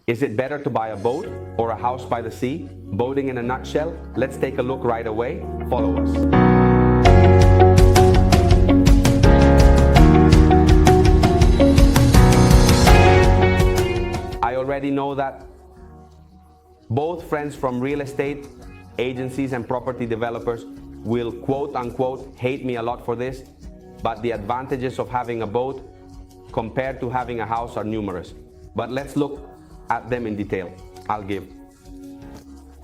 Is it better to buy a boat or a house by the sea? Boating in a nutshell? Let's take a look right away. Follow us. I already know that both friends from real estate agencies and property developers will quote unquote hate me a lot for this, but the advantages of having a boat compared to having a house are numerous. But let's look at them in detail. I'll give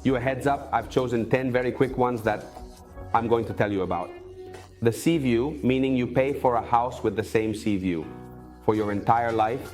you a heads up. I've chosen 10 very quick ones that I'm going to tell you about. The sea view, meaning you pay for a house with the same sea view for your entire life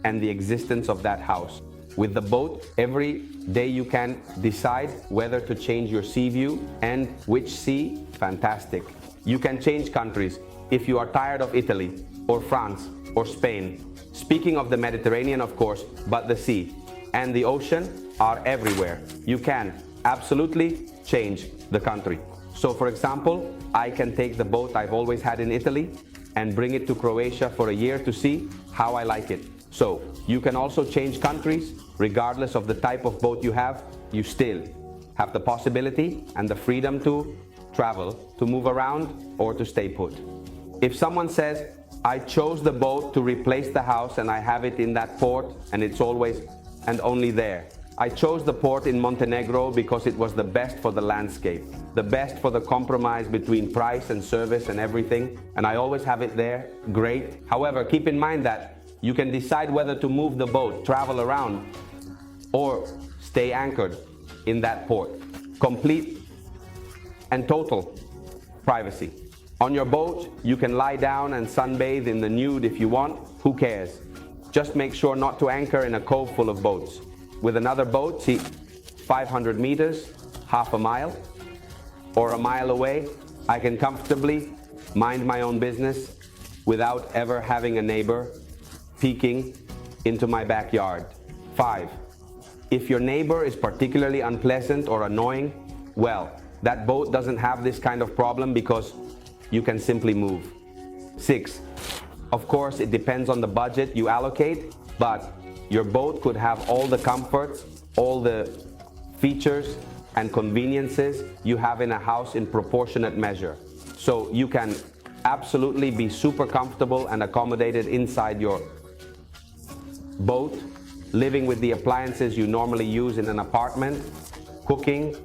and the existence of that house. With the boat, every day you can decide whether to change your sea view and which sea. Fantastic. You can change countries if you are tired of Italy or France or Spain. Speaking of the Mediterranean, of course, but the sea and the ocean are everywhere. You can absolutely change the country. So for example, I can take the boat I've always had in Italy and bring it to Croatia for a year to see how I like it. So you can also change countries regardless of the type of boat you have. You still have the possibility and the freedom to travel, to move around, or to stay put. If someone says, I chose the boat to replace the house and I have it in that port and it's always and only there. I chose the port in Montenegro because it was the best for the landscape, the best for the compromise between price and service and everything, and I always have it there. Great. However, keep in mind that you can decide whether to move the boat, travel around, or stay anchored in that port. Complete and total privacy. On your boat, you can lie down and sunbathe in the nude if you want. Who cares? Just make sure not to anchor in a cove full of boats. With another boat, see, 500 meters, half a mile, or a mile away, I can comfortably mind my own business without ever having a neighbor peeking into my backyard. 5. If your neighbor is particularly unpleasant or annoying, well, that boat doesn't have this kind of problem because you can simply move. 6. Of course, it depends on the budget you allocate, but your boat could have all the comforts, all the features and conveniences you have in a house in proportionate measure. So you can absolutely be super comfortable and accommodated inside your boat, living with the appliances you normally use in an apartment, cooking,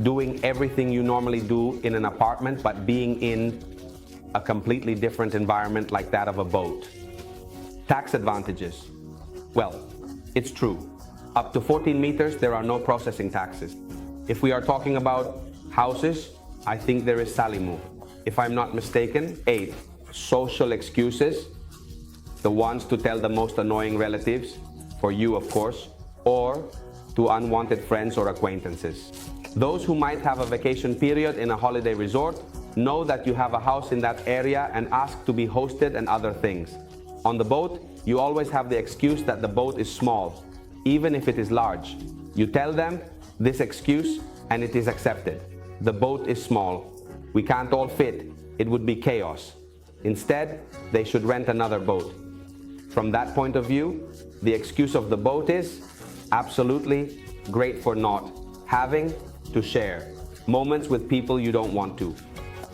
doing everything you normally do in an apartment, but being in a completely different environment like that of a boat. Tax advantages. Well, it's true. Up to 14 meters, there are no processing taxes. If we are talking about houses, I think there is Salimu. If I'm not mistaken, 8. Social excuses. The ones to tell the most annoying relatives, for you of course, or to unwanted friends or acquaintances. Those who might have a vacation period in a holiday resort know that you have a house in that area and ask to be hosted and other things. On the boat, you always have the excuse that the boat is small, even if it is large. You tell them this excuse and it is accepted. The boat is small. We can't all fit. It would be chaos. Instead, they should rent another boat. From that point of view, the excuse of the boat is absolutely great for not having to share moments with people you don't want to.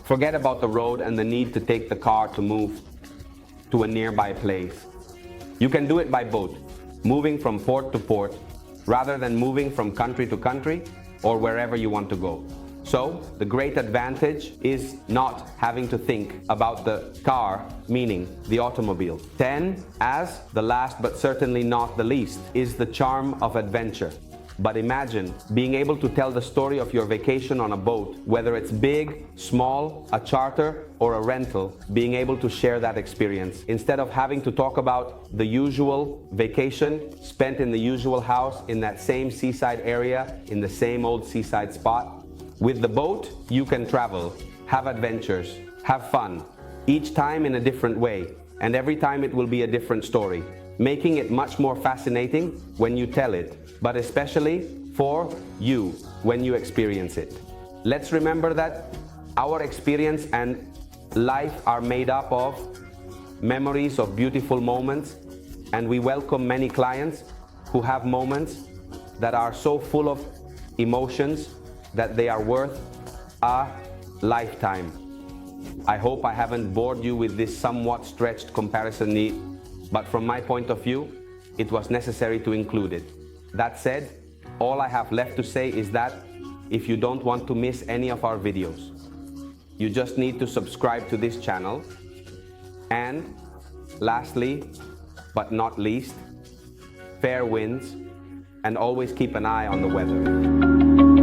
Forget about the road and the need to take the car to move to a nearby place. You can do it by boat, moving from port to port, rather than moving from country to country or wherever you want to go. So, the great advantage is not having to think about the car, meaning the automobile. 10, as the last but certainly not the least, is the charm of adventure. But imagine being able to tell the story of your vacation on a boat, whether it's big, small, a charter, or a rental, being able to share that experience. Instead of having to talk about the usual vacation spent in the usual house, in that same seaside area, in the same old seaside spot. With the boat, you can travel, have adventures, have fun, each time in a different way, and every time it will be a different story, making it much more fascinating when you tell it, but especially for you when you experience it. Let's remember that our experience and life are made up of memories of beautiful moments, and we welcome many clients who have moments that are so full of emotions that they are worth a lifetime. I hope I haven't bored you with this somewhat stretched comparison need, but from my point of view, it was necessary to include it. That said, all I have left to say is that if you don't want to miss any of our videos, you just need to subscribe to this channel. And lastly, but not least, fair winds, and always keep an eye on the weather.